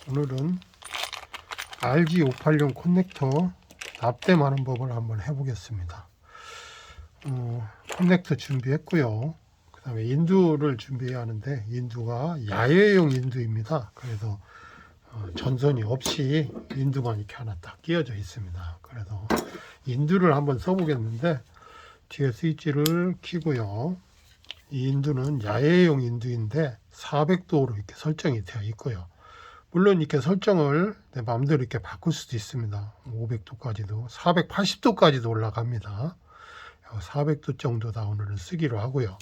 오늘은 RG580 커넥터 납땜하는 법을 한번 해보겠습니다. 커넥터 준비했고요. 그 다음에 인두를 준비해야 하는데 인두가 야외용 인두입니다. 그래서 전선이 없이 인두만 이렇게 하나 딱 끼워져 있습니다. 그래서 인두를 한번 써보겠는데 뒤에 스위치를 켜고요. 이 인두는 야외용 인두인데 400도로 이렇게 설정이 되어 있고요. 물론 이렇게 설정을 내 마음대로 이렇게 바꿀 수도 있습니다. 500도까지도 480도까지도 올라갑니다. 400도 정도다 오늘은 쓰기로 하고요.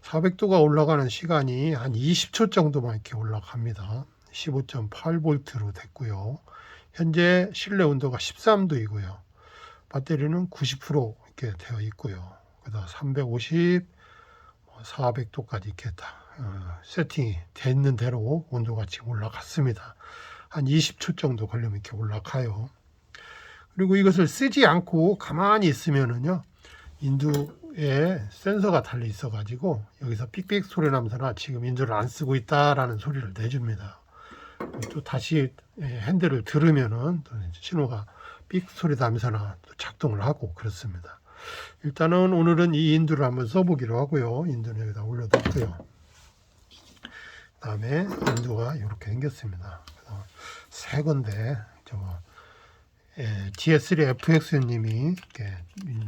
400도가 올라가는 시간이 한 20초 정도만 이렇게 올라갑니다. 15.8V로 됐고요. 현재 실내 온도가 13도이고요. 배터리는 90% 이렇게 되어 있고요. 그다음 350, 400도까지 이렇게 다 세팅이 됐는 대로 온도가 지금 올라갔습니다. 한 20초 정도 걸리면 이렇게 올라가요. 그리고 이것을 쓰지 않고 가만히 있으면은요, 인두에 센서가 달려 있어 가지고 여기서 삑삑 소리 나면서 지금 인두를 안 쓰고 있다라는 소리를 내줍니다. 또 다시 핸들을 들으면은 또 신호가 삑 소리 나면서 또 작동을 하고 그렇습니다. 일단은 오늘은 이 인두를 한번 써보기로 하고요. 인두는 여기다 올려뒀고요. 그 다음에 인두가 이렇게 생겼습니다. 새 건데 DS3 FX님이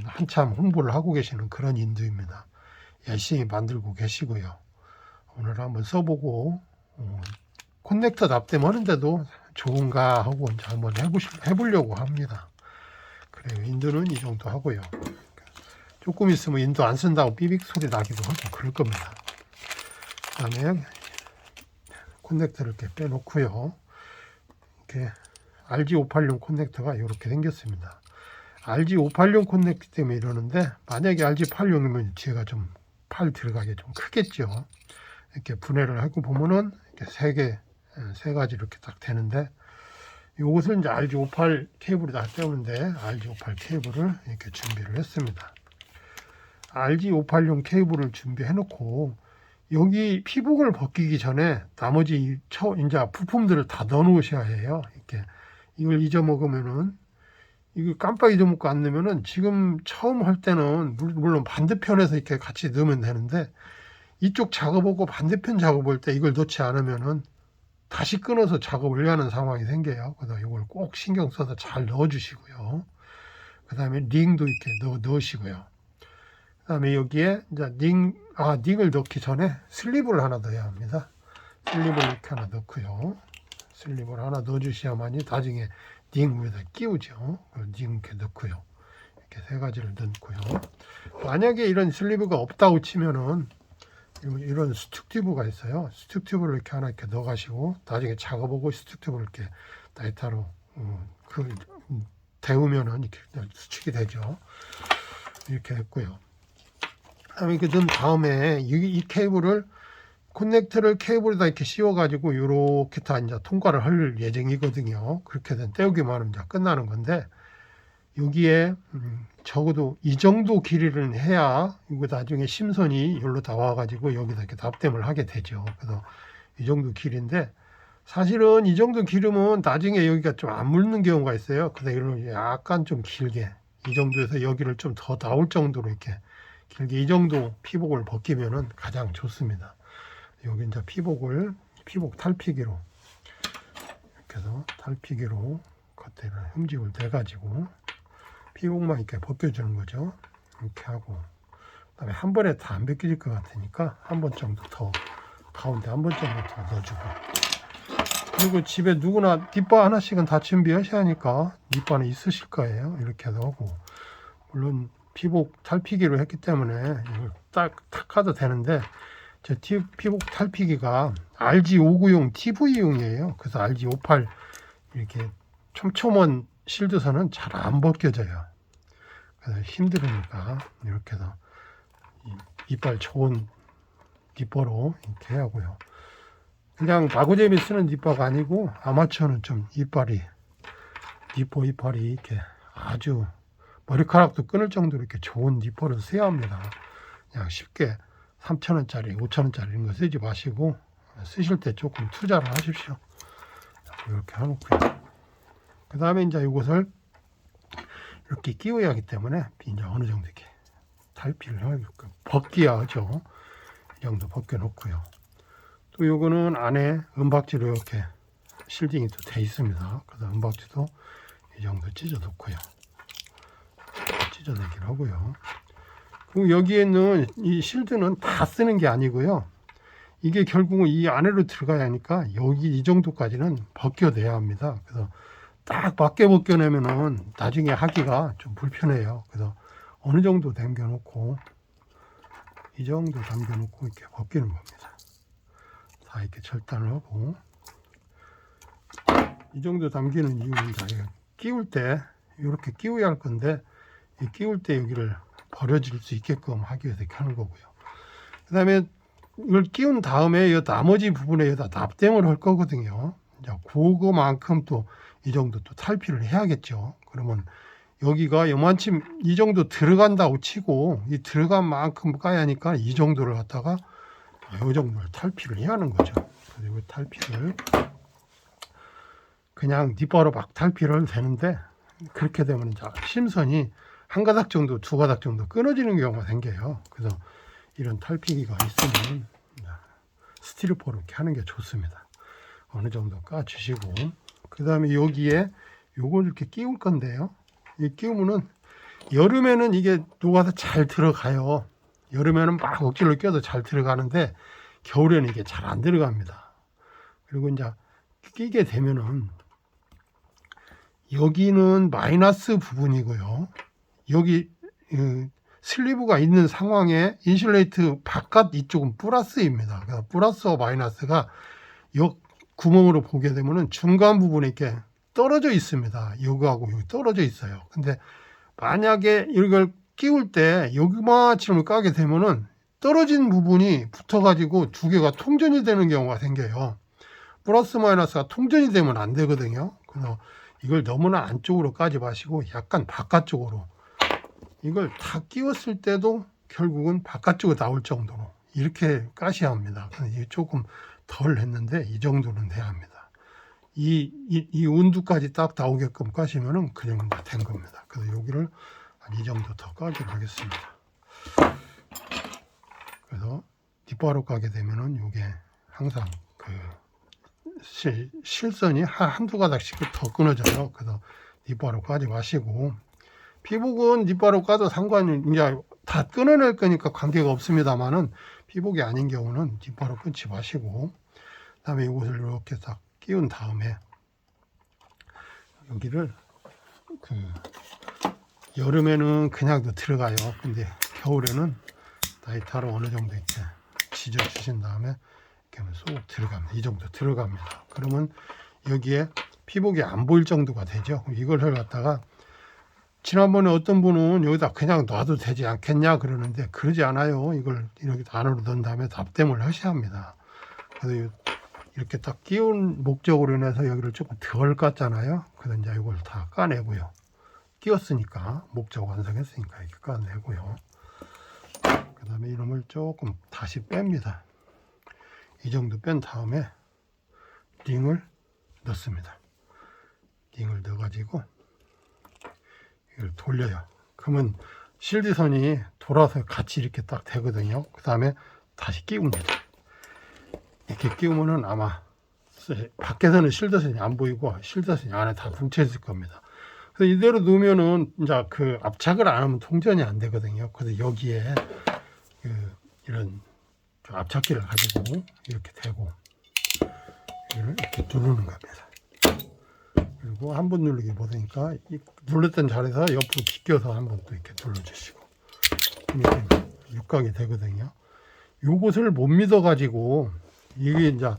한참 홍보를 하고 계시는 그런 인두입니다. 열심히 만들고 계시고요. 오늘 한번 써보고 커넥터 납땜하는데도 좋은가 하고 이제 한번 해보려고 합니다. 그래요. 인두는 이 정도 하고요. 조금 있으면 인두 안 쓴다고 삐빅 소리 나기도 하고 그럴 겁니다. 그 다음에 커넥터를 이렇게 빼놓고요. 이렇게 RG580 커넥터가 이렇게 생겼습니다. RG580 커넥터 때문에 이러는데 만약에 RG86이면 뒤에가 좀 팔 들어가게 좀 크겠죠. 이렇게 분해를 하고 보면은 이렇게 세 가지 이렇게 딱 되는데 이것을 이제 RG58 케이블에다 떼우는데 RG58 케이블을 이렇게 준비를 했습니다. RG580 케이블을 준비해 놓고 여기 피복을 벗기기 전에 나머지 이제 부품들을 다 넣어 놓으셔야 해요. 이렇게 이걸 잊어먹으면은 이거 깜빡 잊어먹고 안 넣으면은 지금 처음 할 때는 물론 반대편에서 이렇게 같이 넣으면 되는데 이쪽 작업하고 반대편 작업할 때 이걸 넣지 않으면은 다시 끊어서 작업을 해야 하는 상황이 생겨요. 그래서 이걸 꼭 신경 써서 잘 넣어 주시고요. 그 다음에 링도 이렇게 넣으시고요. 그 다음에 여기에 이제 링을 넣기 전에 슬립을 하나 넣어야 합니다. 슬립을 이렇게 하나 넣고요. 슬립을 하나 넣어주셔야만이 나중에 링 위에다 끼우죠. 링 이렇게 넣고요. 이렇게 세 가지를 넣고요. 만약에 이런 슬리브가 없다고 치면은 이런 스틱튜브가 있어요. 스틱튜브를 이렇게 하나 이렇게 넣어가시고 나중에 작업하고 스틱튜브를 이렇게 나이타로 데우면은 이렇게 수축이 되죠. 이렇게 했고요. 그다음에 이렇게 넣은 다음에 이 케이블을 커넥터를 케이블에다 이렇게 씌워가지고 이렇게 다 이제 통과를 할 예정이거든요. 그렇게 된 떼우기만 하면 이제 끝나는 건데 여기에 적어도 이 정도 길이를 해야 이거 나중에 심선이 여기로 다 와가지고 여기다 이렇게 납땜을 하게 되죠. 그래서 이 정도 길인데 사실은 이 정도 길이면 나중에 여기가 좀 안 묽는 경우가 있어요. 그래서 이걸 약간 좀 길게 이 정도에서 여기를 좀 더 나올 정도로 이렇게 길게 이 정도 피복을 벗기면은 가장 좋습니다. 여기 이제 피복 탈피기로 이렇게 해서 탈피기로 겉에를 흠집을 내가지고 피복만 이렇게 벗겨주는 거죠. 이렇게 하고 그다음에 한 번에 다 안 벗겨질 것 같으니까 한 번 정도 더 가운데 한 번 정도 더 넣어주고 그리고 집에 누구나 뒷바 하나씩은 다 준비하셔야 하니까 뒷바는 있으실 거예요. 이렇게 해서 하고 물론 피복 탈피기로 했기 때문에 이걸 딱 하도 되는데 저 피복 탈피기가 RG590 TV용이에요. 그래서 RG58 이렇게 촘촘한 실드선은 잘 안 벗겨져요. 그래서 힘들으니까 이렇게 해서 이빨 좋은 니퍼로 이렇게 하고요. 그냥 마구제비 쓰는 니퍼가 아니고 아마추어는 좀 이빨이 이렇게 아주 머리카락도 끊을 정도로 이렇게 좋은 니퍼를 써야 합니다. 그냥 쉽게 3,000원짜리, 5,000원짜리 이런 거 쓰지 마시고 쓰실 때 조금 투자를 하십시오. 이렇게 해놓고요. 그 다음에 이제 이것을 이렇게 끼워야 하기 때문에 이제 어느 정도 이렇게 탈피를 하게끔 벗겨야죠. 이 정도 벗겨 놓고요. 또 요거는 안에 은박지로 이렇게 실딩이 또 돼 있습니다. 그래서 은박지도 이 정도 찢어 놓고요. 찢어내기를 하고요. 그리고 여기에 있는 이 실드는 다 쓰는 게 아니고요. 이게 결국은 이 안으로 들어가야 하니까 여기 이 정도까지는 벗겨내야 합니다. 그래서 딱 밖에 벗겨내면은 나중에 하기가 좀 불편해요. 그래서 어느 정도 당겨놓고 이 정도 당겨놓고 이렇게 벗기는 겁니다. 다 이렇게 절단을 하고 이 정도 당기는 이유는 이제 끼울 때 이렇게 끼워야 할 건데 이 끼울 때 여기를 버려질 수 있게끔 하기 위해서 이렇게 하는 거고요. 그 다음에 이걸 끼운 다음에 이 나머지 부분에 여기다 납땜을 할 거거든요. 이제 그거만큼 또 이 정도 또 탈피를 해야겠죠. 그러면 여기가 요만큼 이 정도 들어간다고 치고 이 들어간 만큼 까야 하니까 이 정도를 갖다가 이 정도를 탈피를 해야 하는 거죠. 그래서 이 탈피를 그냥 뒷바로 막 탈피를 해도 되는데 그렇게 되면 이제 심선이 한 가닥 정도, 두 가닥 정도 끊어지는 경우가 생겨요. 그래서 이런 탈피기가 있으면 스티로폼 이렇게 하는 게 좋습니다. 어느 정도 까주시고 그 다음에 여기에 요걸 이렇게 끼울 건데요. 이 끼우면은 여름에는 이게 녹아서 잘 들어가요. 여름에는 막 억지로 껴도 잘 들어가는데 겨울에는 이게 잘 안 들어갑니다. 그리고 이제 끼게 되면은 여기는 마이너스 부분이고요. 여기 슬리브가 있는 상황에 인슐레이트 바깥 이쪽은 플러스입니다. 그래서 플러스와 마이너스가 요 구멍으로 보게 되면은 중간 부분에 이렇게 떨어져 있습니다. 여기하고 여기 떨어져 있어요. 근데 만약에 이걸 끼울 때 여기만처럼 까게 되면은 떨어진 부분이 붙어가지고 두 개가 통전이 되는 경우가 생겨요. 플러스 마이너스가 통전이 되면 안 되거든요. 그래서 이걸 너무나 안쪽으로 까지 마시고 약간 바깥쪽으로 이걸 다 끼웠을 때도 결국은 바깥쪽으로 나올 정도로 이렇게 까셔야 합니다. 이게 조금 덜 했는데 이 정도는 돼야 합니다. 이 운두까지 딱 나오게끔 까시면은 그 정도 된 겁니다. 그래서 여기를 한 이 정도 더 까기로 하겠습니다. 그래서 뒷바로 까게 되면은 이게 항상 그 실선이 한두 가닥씩 더 끊어져요. 그래서 뒷바로 까지 마시고 피복은 뒷바로 까도 상관이 이제 다 끊어낼 거니까 관계가 없습니다만은 피복이 아닌 경우는 뒷바로 끊지 마시고 그다음에 이것을 이렇게 딱 끼운 다음에 여기를 그 여름에는 그냥도 들어가요. 근데 겨울에는 나이타로 어느 정도 이렇게 지져 주신 다음에 이렇게 하면 쏙 들어갑니다. 이 정도 들어갑니다. 그러면 여기에 피복이 안 보일 정도가 되죠. 이걸 갖다가 지난번에 어떤 분은 여기다 그냥 놔도 되지 않겠냐 그러는데 그러지 않아요. 이걸 이렇게 안으로 넣은 다음에 납땜을 하셔야 합니다. 그래서 이렇게 딱 끼운 목적으로 인해서 여기를 조금 덜 깠잖아요. 그래서 이제 이걸 다 까내고요. 끼웠으니까 목적 완성했으니까 이렇게 까내고요. 그 다음에 이놈을 조금 다시 뺍니다. 이 정도 뺀 다음에 링을 넣습니다. 링을 넣어가지고 이걸 돌려요. 그러면 실드선이 돌아서 같이 이렇게 딱 되거든요. 그 다음에 다시 끼웁니다. 이렇게 끼우면은 아마 밖에서는 실드선이 안 보이고 실드선이 안에 다 뭉쳐 있을 겁니다. 그래서 이대로 놓으면은 이제 그 압착을 안 하면 통전이 안 되거든요. 그래서 여기에 이런 압착기를 가지고 이렇게 대고 이걸 이렇게 누르는 겁니다. 그리고 한 번 누르기 못하니까 눌렀던 자리에서 옆으로 비껴서 한 번 또 이렇게 눌러주시고 이렇게 육각이 되거든요. 요것을 못 믿어 가지고 이게 이제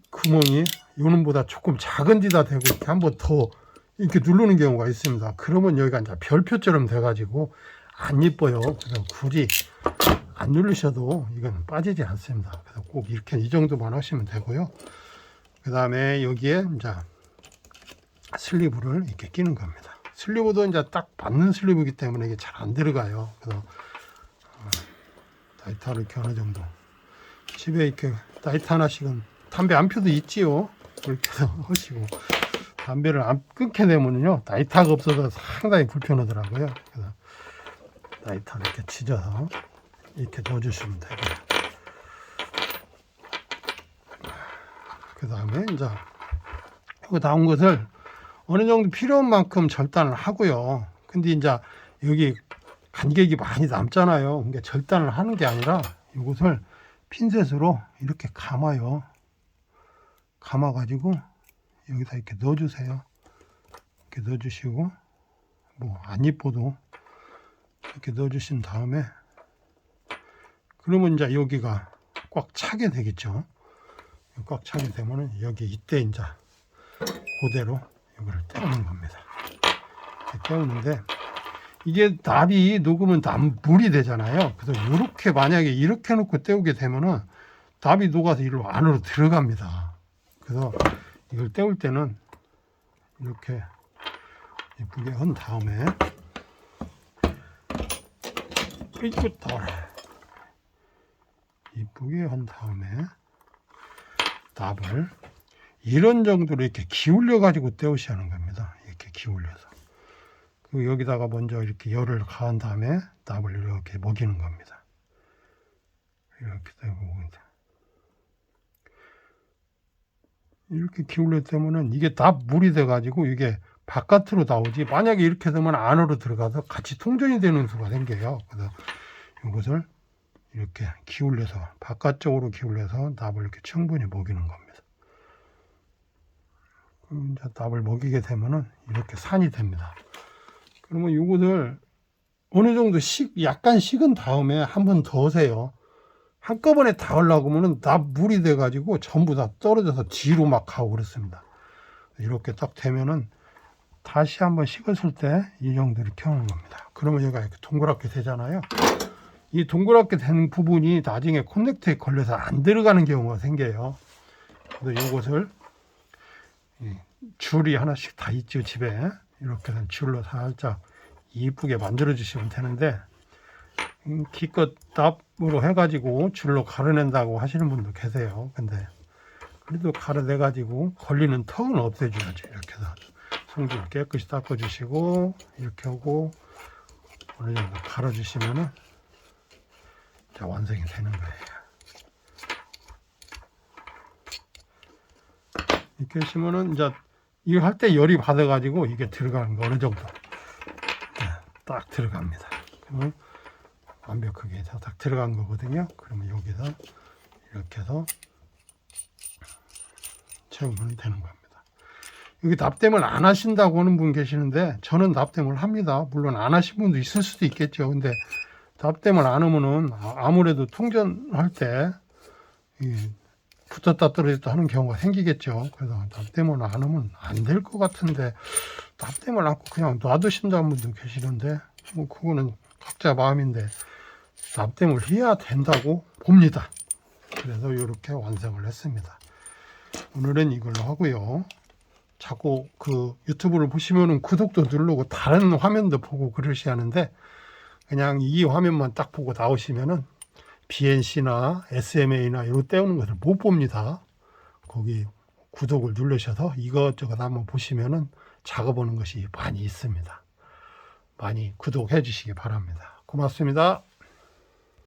구멍이 요놈보다 조금 작은 데다 대고 이렇게 한 번 더 이렇게 누르는 경우가 있습니다. 그러면 여기가 이제 별표처럼 돼 가지고 안 예뻐요. 그래서 굳이 안 누르셔도 이건 빠지지 않습니다. 그래서 꼭 이렇게 이 정도만 하시면 되고요. 그 다음에 여기에 이제 슬리브를 이렇게 끼는 겁니다. 슬리브도 이제 딱 맞는 슬리브이기 때문에 이게 잘 안 들어가요. 그래서 나이타를 이렇게 어느 정도 집에 이렇게 나이타 하나씩은 담배 안 펴도 있지요. 그렇게 해서 하시고, 담배를 안 끊게 되면요 라이터가 없어서 상당히 불편하더라고요. 그래서 라이터 이렇게 찢어서 이렇게 넣어주시면 되고요. 그 다음에 이제 이거 나온 것을 어느 정도 필요한 만큼 절단을 하고요. 근데 이제 여기 간격이 많이 남잖아요. 그러니까 절단을 하는 게 아니라 이것을 핀셋으로 이렇게 감아요. 감아 가지고 여기다 이렇게 넣어주세요. 이렇게 넣어주시고, 뭐 안 이뻐도 이렇게 넣어주신 다음에, 그러면 이제 여기가 꽉 차게 되겠죠. 꽉 차게 되면은 여기 이때 이제 그대로 이거를 떼우는 겁니다. 이렇게 떼우는데, 이게 납이 녹으면 물이 되잖아요. 그래서 이렇게 만약에 이렇게 놓고 떼우게 되면은 납이 녹아서 이리로 안으로 들어갑니다. 그래서 이걸 떼울 때는 이렇게 예쁘게 한 다음에 이거 따라 이쁘게 한 다음에 납을 이런 정도로 이렇게 기울여 가지고 떼우셔야 하는 겁니다. 이렇게 기울여서. 그리고 여기다가 먼저 이렇게 열을 가한 다음에 납을 이렇게 먹이는 겁니다. 이렇게 먹입니다. 이렇게 기울여 떼면은 이게 납 물이 돼 가지고 이게 바깥으로 나오지, 만약에 이렇게 되면 안으로 들어가서 같이 통전이 되는 수가 생겨요. 그래서 이것을 이렇게 기울여서 바깥쪽으로 기울여서 납을 이렇게 충분히 먹이는 겁니다. 그럼 이제 납을 먹이게 되면은 이렇게 산이 됩니다. 그러면 이것을 어느 정도 약간 식은 다음에 한 번 더 세요. 한꺼번에 다 하려고 하면은 납 물이 돼 가지고 전부 다 떨어져서 뒤로 막 가고 그렇습니다. 이렇게 딱 되면은 다시 한번 식었을 때 이 정도 이렇게 하는 겁니다. 그러면 얘가 이렇게 동그랗게 되잖아요. 이 동그랗게 된 부분이 나중에 커넥터에 걸려서 안 들어가는 경우가 생겨요. 그래서 이것을 줄이 하나씩 다 있죠, 집에. 이렇게 된 줄로 살짝 이쁘게 만들어 주시면 되는데, 기껏 납으로 해가지고 줄로 가려낸다고 하시는 분도 계세요. 근데 그래도 가려내가지고 걸리는 턱은 없애줘야죠. 이렇게 해서 송지를 깨끗이 닦아주시고 이렇게 하고 어느 정도 갈아주시면은 자, 완성이 되는 거예요. 이렇게 하시면은 이제 이거 할 때 열이 받아가지고 이게 들어가는 거 어느 정도 딱 들어갑니다. 그러면 완벽하게 딱 들어간 거거든요. 그러면 여기다 이렇게 해서 채우면 되는 겁니다. 여기 납땜을 안 하신다고 하는 분 계시는데 저는 납땜을 합니다. 물론 안 하신 분도 있을 수도 있겠죠. 근데 납땜을 안 하면은 아무래도 통전할 때 붙었다 떨어졌다 하는 경우가 생기겠죠. 그래서 납땜을 안 하면 안 될 것 같은데 납땜을 않고 그냥 놔두신다는 분도 계시는데 뭐 그거는 각자 마음인데 납땜을 해야 된다고 봅니다. 그래서 이렇게 완성을 했습니다. 오늘은 이걸로 하고요. 자꾸 그 유튜브를 보시면은 구독도 누르고 다른 화면도 보고 그러시 하는데 그냥 이 화면만 딱 보고 나오시면은 BNC나 SMA나 이런 떼우는 것을 못 봅니다. 거기 구독을 누르셔서 이것저것 한번 보시면은 작업하는 것이 많이 있습니다. 많이 구독해 주시기 바랍니다. 고맙습니다.